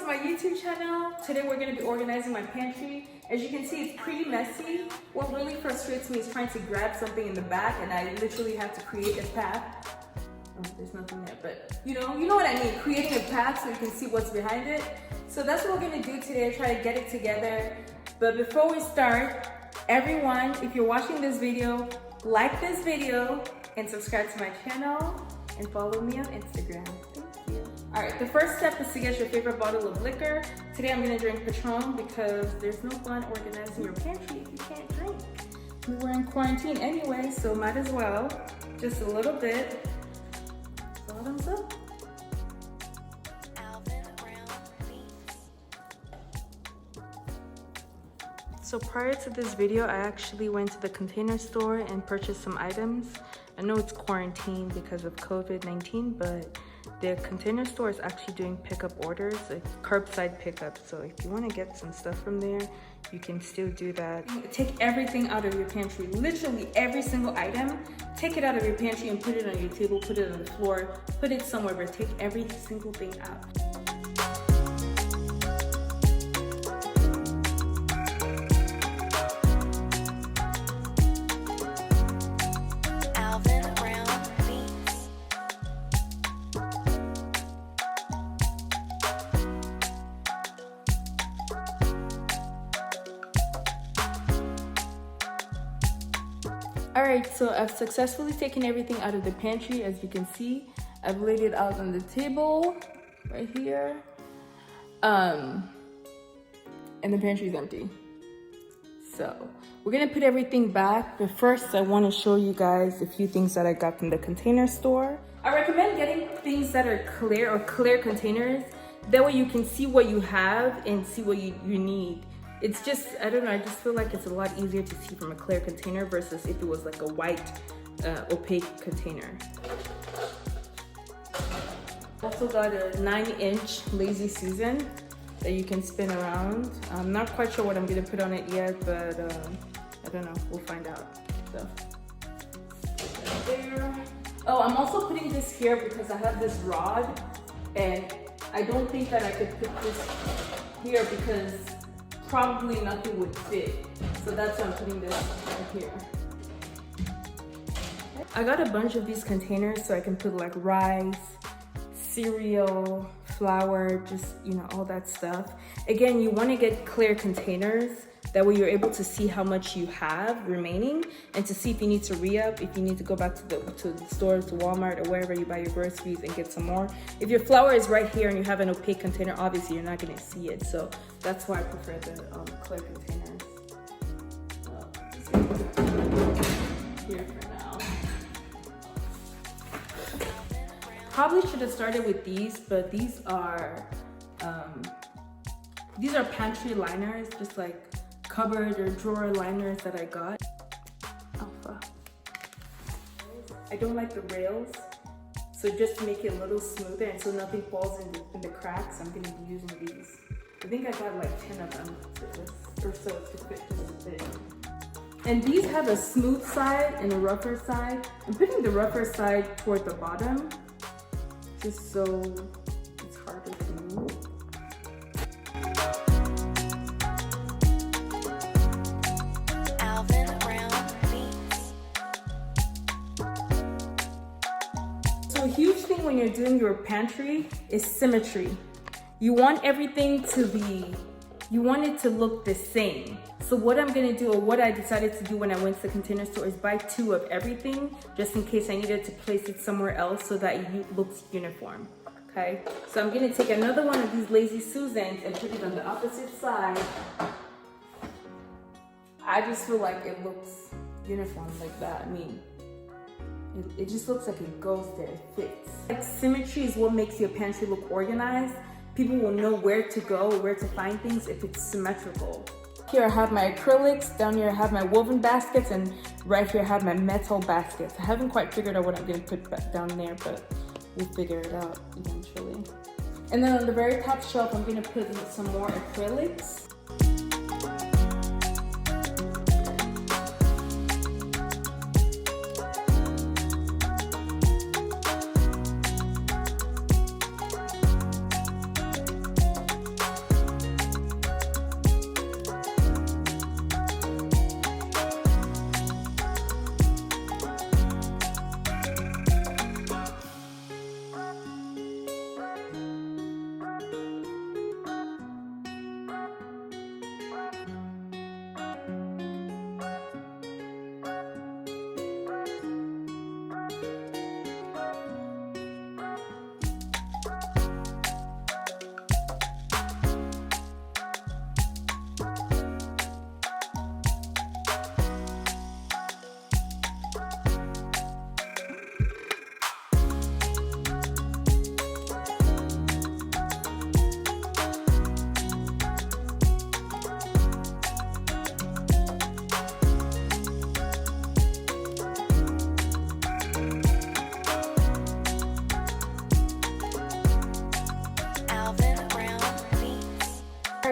to my YouTube channel. Today we're going to be organizing my pantry. As you can see, it's pretty messy. What really frustrates me is trying to grab something in the back and I literally have to create a path. Oh, there's nothing there, but you know what I mean, creating a path so you can see what's behind it. So that's what we're going to do today, try to get it together. But before we start, everyone, if you're watching this video, like this video and subscribe to my channel and follow me on Instagram. All right, the first step is to get your favorite bottle of liquor. Today I'm gonna drink Patron because there's no fun organizing your pantry if you can't drink. We're in quarantine anyway, so might as well. Just a little bit. Bottoms up. So prior to this video, I actually went to the Container Store and purchased some items. I know it's quarantine because of COVID-19, but the Container Store is actually doing pickup orders, like curbside pickup. So if you want to get some stuff from there, you can still do that. Take everything out of your pantry, literally every single item. Take it out of your pantry and put it on your table, put it on the floor, put it somewhere, but take every single thing out. Alright, so I've successfully taken everything out of the pantry. As you can see, I've laid it out on the table right here. And the pantry is empty. So we're gonna put everything back, but first I want to show you guys a few things that I got from the Container Store. I recommend getting things that are clear or clear containers. That way you can see what you have and see what you need. It's just, I don't know, I just feel like it's a lot easier to see from a clear container versus if it was like a white, opaque container. Also got a 9-inch Lazy Susan that you can spin around. I'm not quite sure what I'm gonna put on it yet, but I don't know, we'll find out. So, there. Oh, I'm also putting this here because I have this rod and I don't think that I could put this here because probably nothing would fit. So that's why I'm putting this right here. I got a bunch of these containers so I can put like rice, cereal, flour, just, you know, all that stuff. Again, you want to get clear containers. That way you're able to see how much you have remaining and to see if you need to re-up, if you need to go back to the store, to Walmart or wherever you buy your groceries and get some more. If your flour is right here and you have an opaque container, obviously you're not going to see it. So that's why I prefer the clear containers. Here for now. Probably should have started with these, but these are pantry liners, just like cupboard or drawer liners that I got. Alpha. I don't like the rails, so just to make it a little smoother and so nothing falls in the cracks, I'm gonna be using these. I think I got like 10 of them or so to fit this thing. And these have a smooth side and a rougher side. I'm putting the rougher side toward the bottom, just so it's harder to move. So a huge thing when you're doing your pantry is symmetry. You want everything you want it to look the same. So what I'm gonna do, or what I decided to do when I went to the Container Store, is buy 2 of everything, just in case I needed to place it somewhere else so that it looks uniform, okay? So I'm gonna take another one of these Lazy Susans and put it on the opposite side. I just feel like it looks uniform like that. I mean, it just looks like it goes there, it fits. Like, symmetry is what makes your pantry look organized. People will know where to go, where to find things if it's symmetrical. Here I have my acrylics, down here I have my woven baskets, and right here I have my metal baskets. I haven't quite figured out what I'm gonna put back down there, but we'll figure it out eventually. And then on the very top shelf, I'm gonna put some more acrylics.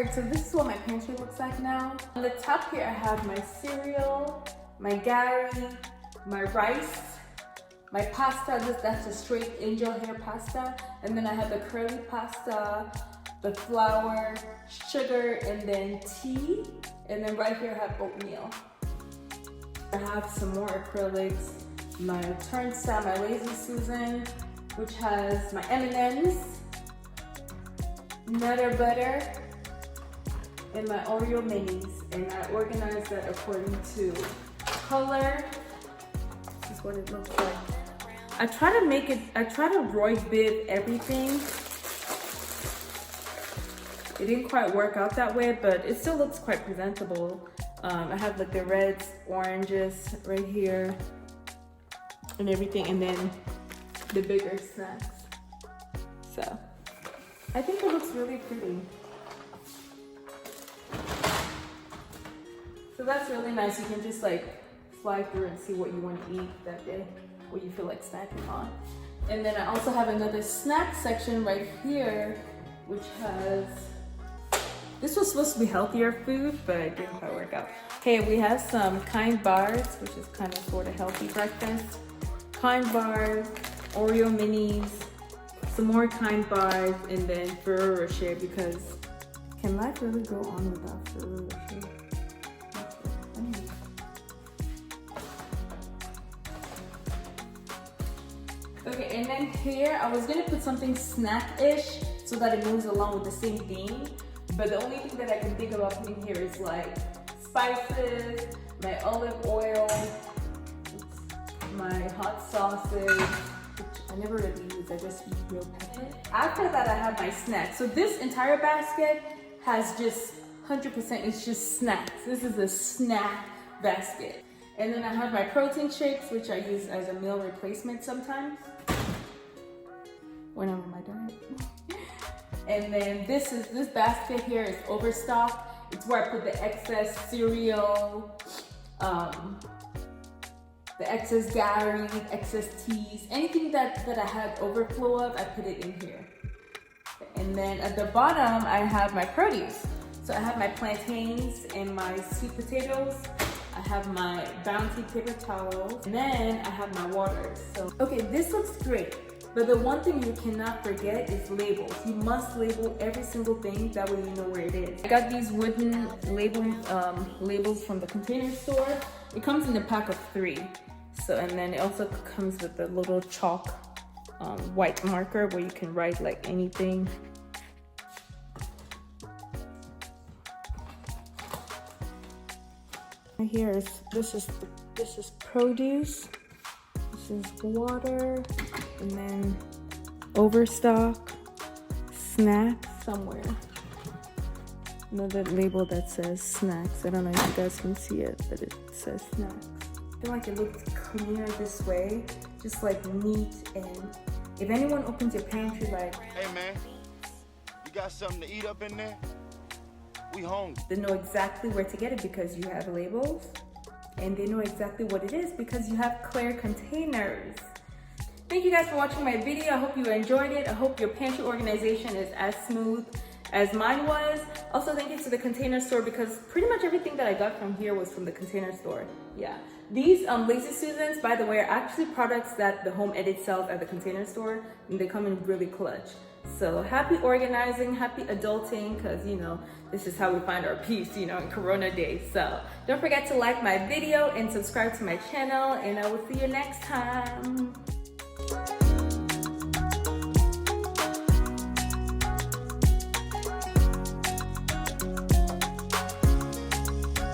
Alright, so this is what my pantry looks like now. On the top here, I have my cereal, my gari, my rice, my pasta, that's a straight angel hair pasta. And then I have the curly pasta, the flour, sugar, and then tea. And then right here I have oatmeal. I have some more acrylics, my turnstile, my Lazy Susan, which has my M&Ms, Nutter Butter, and my Oreo minis. And I organize that according to color. This is what it looks like. I try to Roy bib everything. It didn't quite work out that way, but it still looks quite presentable. I have like the reds, oranges right here, and everything, and then the bigger snacks. So I think it looks really pretty. So that's really nice. You can just like fly through and see what you want to eat that day, what you feel like snacking on. And then I also have another snack section right here, which has, this was supposed to be healthier food, but it didn't quite work out. Okay, we have some Kind bars, which is kind of sort of healthy breakfast. Kind bars, Oreo minis, some more Kind bars, and then Ferrero Rocher, because can life really go on without Ferrero Rocher? Okay, and then here, I was gonna put something snack-ish so that it moves along with the same theme. But the only thing that I can think about putting here is like spices, my olive oil, my hot sauces, which I never really use, I just eat real pepper. After that, I have my snacks. So this entire basket has just 100%, it's just snacks. This is a snack basket. And then I have my protein shakes, which I use as a meal replacement sometimes when I'm on my diet. And then this basket here is overstock. It's where I put the excess cereal, the excess gari, excess teas, anything that I have overflow of, I put it in here. And then at the bottom, I have my produce. So I have my plantains and my sweet potatoes. I have my Bounty paper towels, and then I have my water. So, okay, this looks great. But the one thing you cannot forget is labels. You must label every single thing, that way you know where it is. I got these wooden labels from the Container Store. It comes in a pack of 3. So, and then it also comes with a little chalk white marker where you can write like anything. Here is this is produce. This is water, and then overstock, snacks somewhere. Another label that says snacks. I don't know if you guys can see it, but it says snacks. I feel like it looks cleaner this way, just like neat. And if anyone opens your pantry, like, hey man, you got something to eat up in there? We home. They know exactly where to get it because you have labels, and they know exactly what it is because you have clear containers. Thank you guys for watching my video. I hope you enjoyed it. I hope your pantry organization is as smooth as mine was. Also, thank you to the Container Store because pretty much everything that I got from here was from the Container Store. Yeah. These Lazy Susans, by the way, are actually products that the Home Edit sells at the Container Store, and they come in really clutch. So happy organizing, happy adulting, because you know, this is how we find our peace, you know, in Corona days. So don't forget to like my video and subscribe to my channel, and I will see you next time.